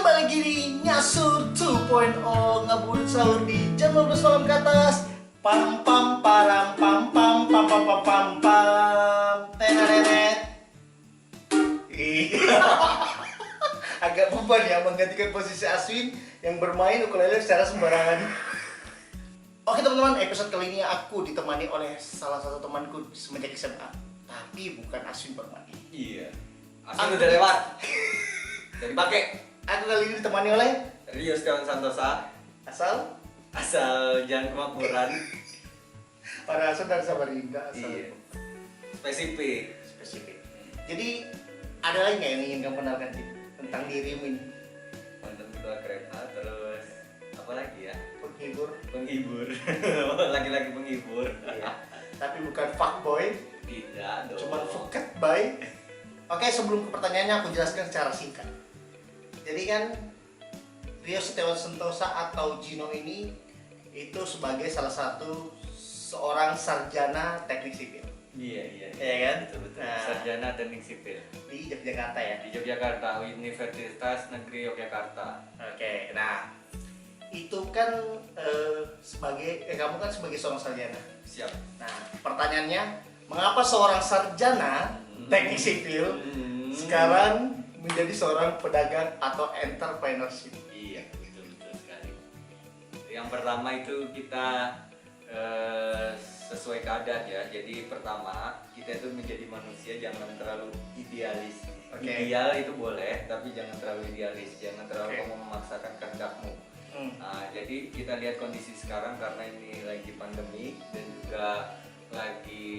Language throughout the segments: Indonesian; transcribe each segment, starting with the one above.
Kembali gini Nyasur 2.0 ngabuburit sahur di jam 12 malam ke atas. Pam pam param pam pam pam pam pam pam pam tenenet. Agak beban ya menggantikan posisi Aswin yang bermain ukulele secara sembarangan. Oke teman-teman, episode kali ini aku ditemani oleh salah satu temanku semenjak SMA. Tapi bukan Aswin Permadi. Iya. Asal udah lewat. Jadi pakai. Aku kali ini ditemani oleh Rio Setiawan Santosa. asal Jangan Kemakmuran. para saudara Samarinda. Iya. Spesifik. Jadi ada lagi nggak yang ingin kamu kenalkan Cik, tentang dirimu ini? Mantan ketua kereta, terus apa lagi ya? Penghibur. Lagi-lagi penghibur. Iya. Tapi bukan fuckboy, Tidak dong. cuma fucket boy. Oke, sebelum ke pertanyaannya aku jelaskan secara singkat. Jadi kan Rio Setiawan Santosa atau Gino ini itu sebagai salah satu seorang sarjana teknik sipil Iya. Iya kan? Betul. Nah. Sarjana Teknik Sipil di Yogyakarta ya. di Yogyakarta, Universitas Negeri Yogyakarta. Oke, nah itu kan kamu kan sebagai seorang sarjana. Siap. Nah, pertanyaannya, mengapa seorang sarjana teknik sipil sekarang menjadi seorang pedagang atau entrepreneurship? Iya, betul sekali. Yang pertama itu kita sesuai keadaan ya. Jadi pertama kita itu menjadi manusia jangan terlalu idealis. Oke. Ideal itu boleh, tapi jangan terlalu idealis. Jangan terlalu Oke. kamu memaksakan kehendakmu. Nah, jadi kita lihat kondisi sekarang karena ini lagi pandemi dan juga lagi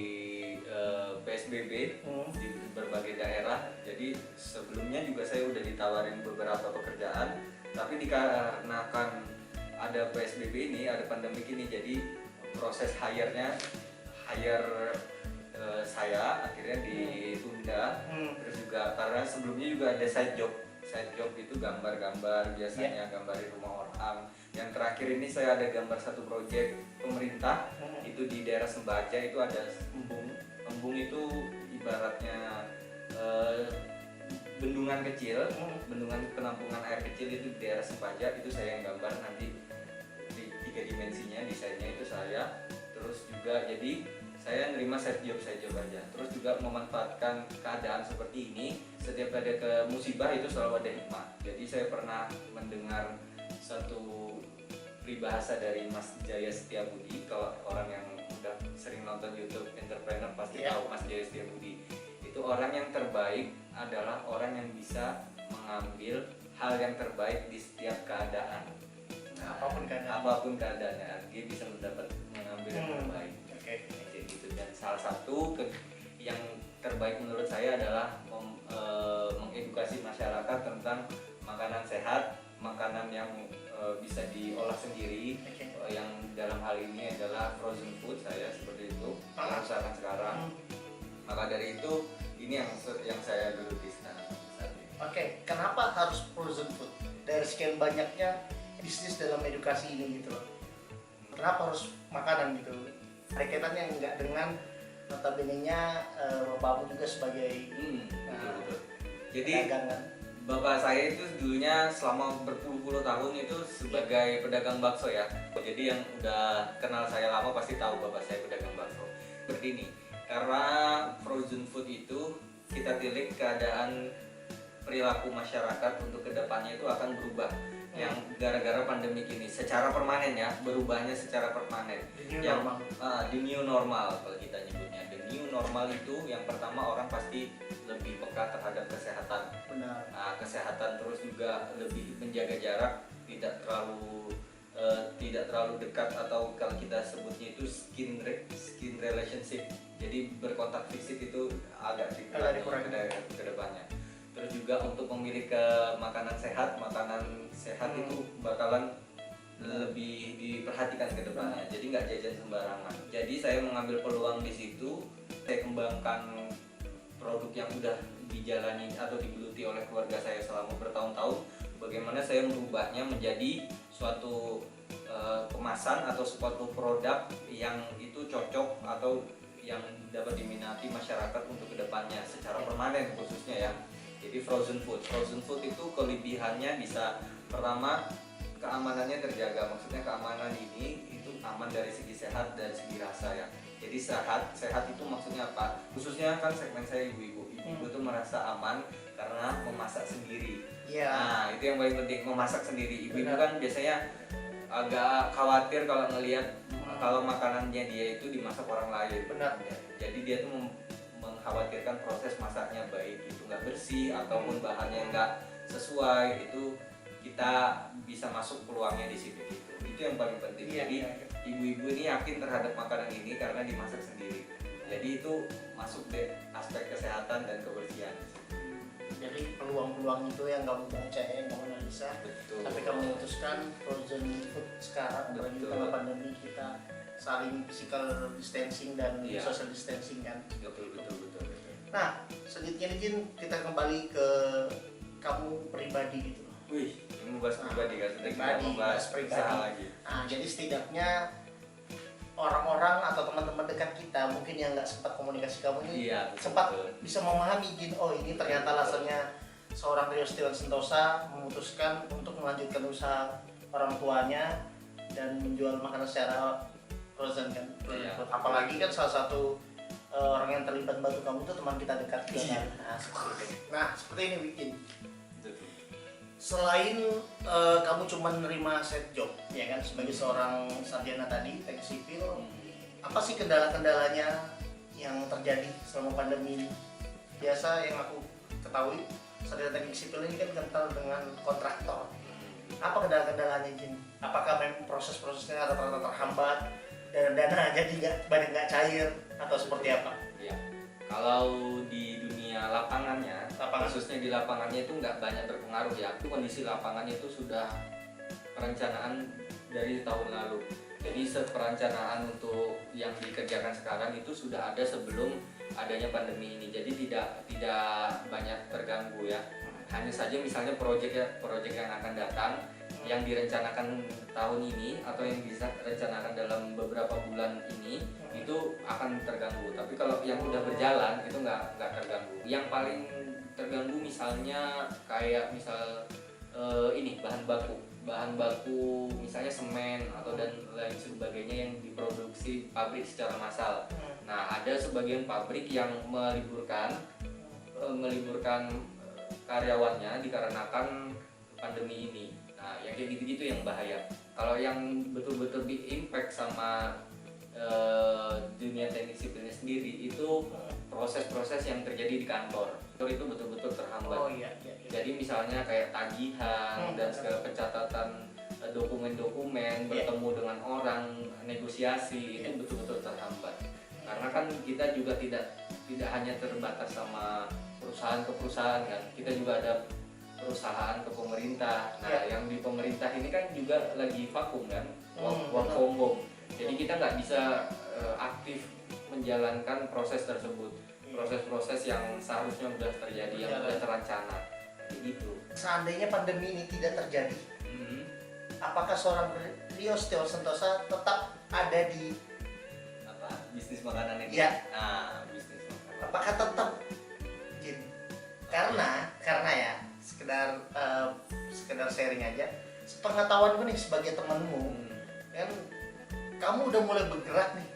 PSBB di berbagai daerah. Jadi sebelumnya juga saya udah ditawarin beberapa pekerjaan, tapi dikarenakan ada PSBB ini, ada pandemi ini, jadi proses hire saya akhirnya ditunda. Terus juga karena sebelumnya juga ada side job itu gambar-gambar biasanya, gambarin rumah orang. Yang terakhir ini saya ada gambar satu proyek pemerintah itu di daerah Sembaja, itu ada embung itu ibaratnya bendungan kecil, bendungan penampungan air kecil itu di daerah Sembaja, itu saya yang gambar nanti di 3 dimensinya, desainnya itu saya. Terus juga jadi saya nerima side job aja. Terus juga memanfaatkan keadaan seperti ini, setiap ada ke musibah itu selalu ada hikmah. Jadi saya pernah mendengar satu peribahasa dari Mas Jaya Setiabudi. Kalau orang yang udah sering nonton YouTube entrepreneur pasti tahu Mas Jaya Setiabudi. Itu orang yang terbaik adalah orang yang bisa mengambil hal yang terbaik di setiap keadaan. Nah, apapun keadaannya, dia bisa mengambil yang terbaik. Kayak gitu. Dan salah satu yang terbaik menurut saya adalah mengedukasi masyarakat tentang makanan sehat, makanan yang bisa diolah sendiri. Yang dalam hal ini adalah frozen food, saya seperti itu usahakan sekarang. Maka dari itu ini yang saya geluti sekarang saat ini. Oke, kenapa harus frozen food? Dari sekian banyaknya bisnis dalam edukasi ini gitu loh. Kenapa harus makanan gitu? Ada kaitannya enggak dengan notabene-nya bapakmu juga sebagai Betul. Jadi dagangan? bapak saya itu dulunya selama berpuluh-puluh tahun itu sebagai pedagang bakso ya. Jadi yang udah kenal saya lama pasti tahu bapak saya pedagang bakso. Seperti ini. Karena frozen food itu kita tilik keadaan perilaku masyarakat untuk kedepannya itu akan berubah. Yang gara-gara pandemi ini secara permanen ya, berubahnya secara permanen. The new normal kalau kita nyebutnya. The new normal itu yang pertama orang pasti lebih peka terhadap kesehatan. Benar. Kesehatan, terus juga lebih menjaga jarak, tidak terlalu dekat, atau kalau kita sebutnya itu skin relationship. Jadi berkontak fisik itu agak dikurangi ke depannya. Terus juga untuk memilih ke makanan sehat itu bakalan lebih diperhatikan ke depannya. Jadi nggak jajan sembarangan. Jadi saya mengambil peluang di situ. Saya kembangkan produk yang udah dijalani atau digeluti oleh keluarga saya selama bertahun-tahun. Bagaimana saya merubahnya menjadi suatu kemasan atau suatu produk yang itu cocok atau yang dapat diminati masyarakat untuk kedepannya secara permanen khususnya ya. Jadi frozen food itu kelebihannya bisa pertama keamanannya terjaga. Maksudnya keamanan ini itu aman dari segi sehat dan segi rasa ya. Jadi sehat itu maksudnya apa? Khususnya kan segmen saya ibu-ibu tuh merasa aman karena memasak sendiri. Iya. Nah itu yang paling penting, memasak sendiri. Ibu-ibu Benar. kan biasanya agak khawatir kalau ngelihat kalau makanannya dia itu dimasak orang lain. Benar. Jadi dia tuh mengkhawatirkan proses masaknya baik itu nggak bersih ataupun bahannya nggak sesuai, itu kita bisa masuk peluangnya di situ gitu. Itu yang paling penting. Iya, Jadi iya. ibu-ibu ini yakin terhadap makanan ini karena dimasak sendiri. Jadi itu masuk deh aspek kesehatan dan kebersihan. Jadi peluang-peluang itu yang kamu baca, yang kamu analisa, Betul. tapi kamu memutuskan frozen food sekarang, apalagi Betul. karena pandemi kita saling physical distancing dan Iya. social distancing kan. Betul. Nah, selanjutnya nih Jin, kita kembali ke kamu pribadi gitu. Wih, ini membahas pribadi kan, sudah kita Pribadi, membahas bahas pribadi. usaha lagi. Nah, jadi setidaknya orang-orang atau teman-teman dekat kita mungkin yang nggak sempat komunikasi kamu ini Iya, betul, sempat betul. bisa memahami Jin, oh ini ternyata alasannya seorang Rio Setiawan Sentosa memutuskan untuk melanjutkan usaha orang tuanya dan menjual makanan secara frozen kan. Iya. Apalagi kan salah satu orang yang terlibat bantu kamu itu teman kita dekat juga Iya. kan. Nah, seperti itu. Nah, seperti ini Jin. Betul. Selain kamu cuma menerima set job ya kan sebagai seorang sarjana tadi teknik sipil, apa sih kendala-kendalanya yang terjadi selama pandemi ini? Biasa yang aku ketahui sarjana teknik sipil ini kan kental dengan kontraktor. Apa kendala-kendalanya Jin? Apakah memang proses-prosesnya rata-rata terhambat dan dana jadi banyak nggak cair atau seperti apa? Ya, kalau di dunia lapangannya, Lapangan. khususnya di lapangannya itu nggak banyak berpengaruh ya. Itu kondisi lapangannya itu sudah perencanaan dari tahun lalu. Jadi perencanaan untuk yang dikerjakan sekarang itu sudah ada sebelum adanya pandemi ini. Jadi tidak banyak terganggu ya. Hanya saja misalnya proyek yang akan datang yang direncanakan tahun ini atau yang bisa rencanakan dalam beberapa bulan ini itu akan terganggu. Tapi kalau yang udah berjalan itu nggak terganggu. Yang paling terganggu misalnya kayak misal ini bahan baku misalnya semen atau dan lain sebagainya yang diproduksi pabrik secara massal. Nah ada sebagian pabrik yang meliburkan karyawannya dikarenakan pandemi ini. Nah, yang kayak gitu-gitu yang bahaya. Kalau yang betul-betul di-impact sama dunia teknik sipilnya sendiri itu proses-proses yang terjadi di kantor. Itu betul-betul terhambat. Oh iya. Jadi misalnya kayak tagihan dan segala pencatatan dokumen-dokumen, bertemu dengan orang, negosiasi itu betul-betul terhambat. Karena kan kita juga tidak hanya terbatas sama perusahaan ke perusahaan kan, kita juga ada perusahaan ke pemerintah. Nah, yang di pemerintah ini kan juga lagi vakum kan, work from home. Jadi kita nggak bisa aktif menjalankan proses tersebut, proses-proses yang seharusnya sudah terjadi, yang sudah terancana, gitu. Seandainya pandemi ini tidak terjadi, apakah seorang Rio Setiawan Sentosa tetap ada di bisnis makanan ini? Iya. Nah, bisnis makanan. apakah tetap Jin? Karena ya sekedar sharing aja, sepengetahuanku nih sebagai temanmu kan kamu udah mulai bergerak nih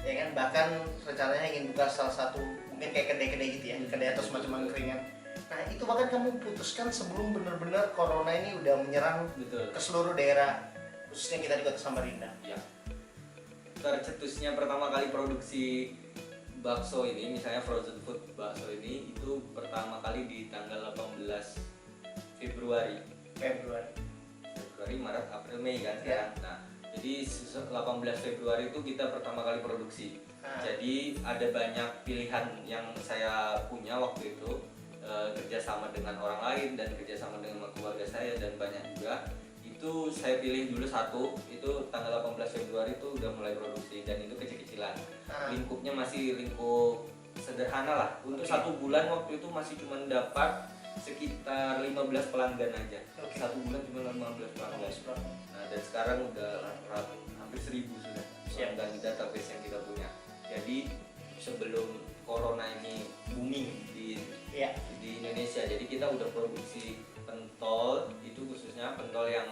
ya kan, bahkan rencananya ingin buka salah satu mungkin kayak kedai-kedai gitu ya, kedai atau semacam angkringan. Nah itu bahkan kamu putuskan sebelum benar-benar corona ini udah menyerang Betul. ke seluruh daerah, khususnya kita di Kota Samarinda. Ya. Tercetusnya pertama kali produksi bakso ini, misalnya frozen food bakso ini itu pertama kali di tanggal 18 Februari, Maret, April, Mei kan sekarang. Nah, jadi 18 Februari itu kita pertama kali produksi. Jadi ada banyak pilihan yang saya punya waktu itu, kerjasama dengan orang lain dan kerjasama dengan keluarga saya dan banyak juga. Itu saya pilih dulu satu, itu tanggal 18 Februari itu udah mulai produksi dan itu kecil-kecilan. Lingkupnya masih lingkup sederhana lah. Untuk satu bulan waktu itu masih cuma dapat sekitar 15 pelanggan aja. Satu bulan cuma 15 pelanggan. Nah, dan sekarang udah hampir 1000 sudah pelanggan di database yang kita punya. Jadi sebelum corona ini booming Iya. di Indonesia. Jadi kita udah produksi pentol, itu khususnya pentol yang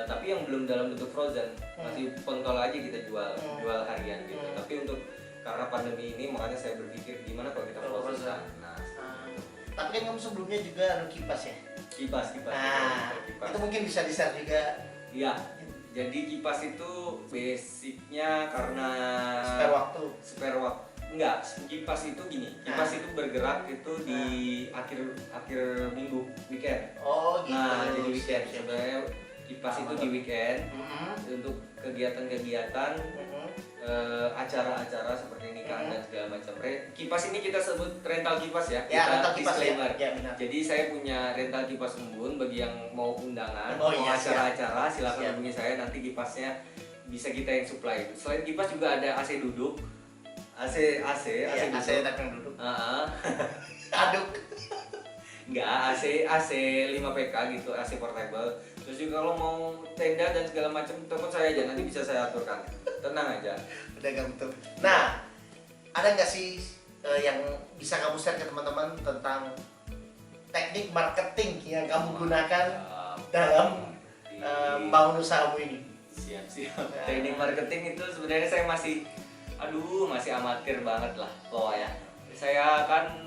tapi yang belum dalam bentuk frozen, masih pentol aja kita jual harian gitu. Tapi untuk karena pandemi ini makanya saya berpikir gimana kalau kita frozen. Nah, tapi kan kamu sebelumnya juga kipas ya? kipas. Nah, itu mungkin bisa di-share juga. Iya. Jadi kipas itu basicnya karena spare waktu. Enggak, kipas itu gini. Kipas itu bergerak itu di akhir minggu, weekend. Oh gitu. Nah, jadi weekend. Sebenarnya kipas itu di weekend untuk kegiatan-kegiatan, acara-acara seperti nikahan dan segala macam. Kipas ini kita sebut rental kipas ya. Ya, kita rental kipas disclaimer. ya, benar. Jadi saya punya rental kipas embun bagi yang mau undangan, Oh, mau iya, acara-acara, silakan siap. hubungi saya, nanti kipasnya bisa kita yang supply. Selain kipas juga ada AC duduk. AC Iya, duduk. AC tapi yang duduk. Aduk. Enggak, AC 5 PK gitu, AC portable. Terus juga kalau mau tenda dan segala macam, telepon saya aja, nanti bisa saya aturkan. Tenang aja. Udah gantung. Nah, ada nggak sih yang bisa kamu share ke teman-teman tentang teknik marketing yang kamu gunakan dalam membangun usahamu ini? Siap. Teknik marketing itu sebenarnya saya masih amatir banget lah pokoknya. Saya kan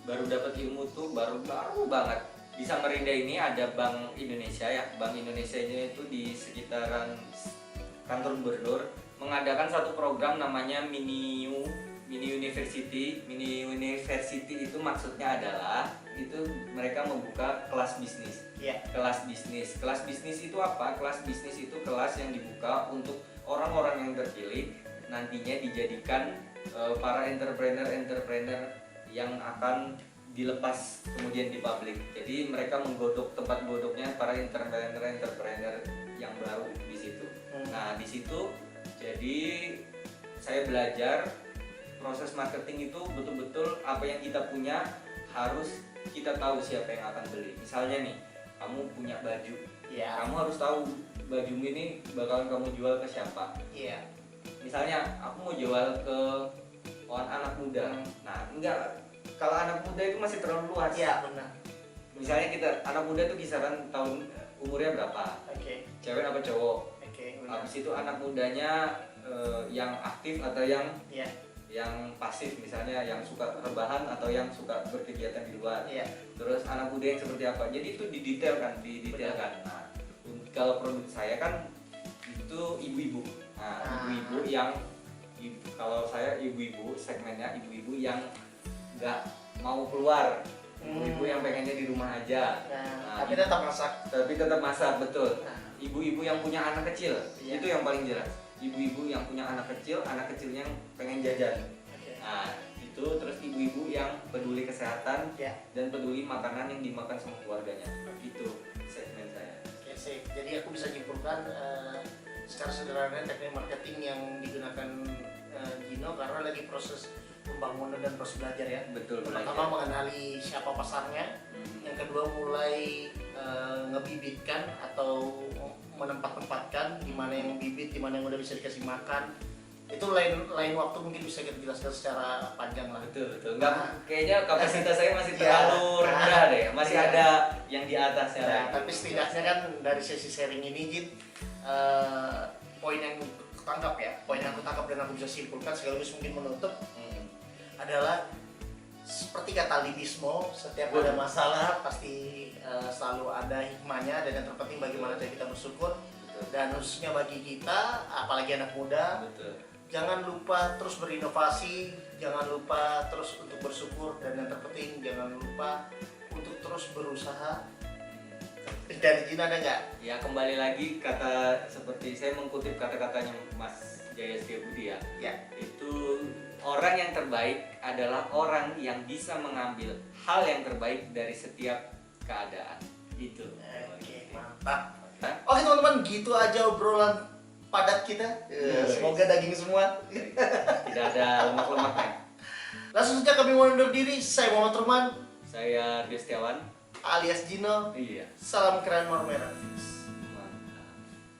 baru dapat ilmu tuh baru banget. Di Samarinda ini ada Bank Indonesia ya. Bank Indonesia ini itu di sekitaran kantor gubernur mengadakan satu program namanya Mini University. Mini University itu maksudnya adalah itu mereka membuka kelas bisnis. Iya. Kelas bisnis itu apa? Kelas bisnis itu kelas yang dibuka untuk orang-orang yang terpilih nantinya dijadikan para entrepreneur yang akan dilepas kemudian di publik. Jadi mereka menggodok tempat godoknya para entrepreneur yang baru di situ. Nah, di situ jadi saya belajar proses marketing itu betul-betul apa yang kita punya harus kita tahu siapa yang akan beli. Misalnya nih, kamu punya baju. Iya. Kamu harus tahu bajumu ini bakalan kamu jual ke siapa. Iya. Misalnya aku mau jual ke anak muda. Nah, enggak, kalau anak muda itu masih terlalu luas. Iya, benar. Misalnya anak muda itu kisaran tahun umurnya berapa? Oke. Cewek apa cowok? Oke, benar. Habis itu anak mudanya yang aktif atau Iya. yang pasif, misalnya yang suka rebahan atau yang suka berkegiatan di luar. Iya. Terus anak muda yang seperti apa? Jadi itu didetailkan. Nah, kalau produk saya kan itu ibu-ibu. Nah, ibu-ibu yang kalau saya ibu-ibu segmennya ibu-ibu yang nggak mau keluar, ibu-ibu yang pengennya di rumah aja. Tapi tetap masak. Tapi tetap masak, betul. Ibu-ibu yang punya anak kecil, Iya. itu yang paling jelas. Ibu-ibu yang punya anak kecilnya yang pengen jajan. Oke. Nah, itu terus ibu-ibu yang peduli kesehatan Ya. dan peduli makanan yang dimakan sama keluarganya. Itu segmen saya. Oke, sip. Jadi aku bisa simpulkan secara sederhana teknik marketing yang digunakan Gino karena lagi proses pembangunan dan proses belajar ya. Betul. Pertama mengenali siapa pasarnya, yang kedua mulai ngebibitkan atau menempatkan di mana yang bibit, di mana yang udah bisa dikasih makan. Itu lain waktu mungkin bisa kita jelaskan secara panjang lah. Betul. Enggak, kayaknya kapasitas saya masih terlalu rendah deh. Masih ada yang di atasnya Nah, lagi. tapi setidaknya kan dari sesi sharing ini Jin, poin yang aku tangkap dan aku bisa simpulkan sekaligus mungkin menutup adalah seperti kata Libismo, setiap ada masalah pasti selalu ada hikmahnya, dan yang terpenting bagaimana cara kita bersyukur. Dan khususnya bagi kita, apalagi anak muda, jangan lupa terus berinovasi, jangan lupa terus untuk bersyukur, dan yang terpenting jangan lupa untuk terus berusaha. Dari Jin ada nggak? Ya, kembali lagi kata seperti saya mengutip kata-katanya Mas Jaya Setiabudi ya. Ya. Itu orang yang terbaik adalah orang yang bisa mengambil hal yang terbaik dari setiap keadaan. Itu. Oke, mantap. Oke teman-teman, gitu aja obrolan padat kita. Semoga daging semua. Tidak ada lemak-lemaknya. Langsung saja kami mau undur diri. Saya Muhammad Turman, Saya Rio Setiawan. alias Gino. Iya. Salam keren Marmera.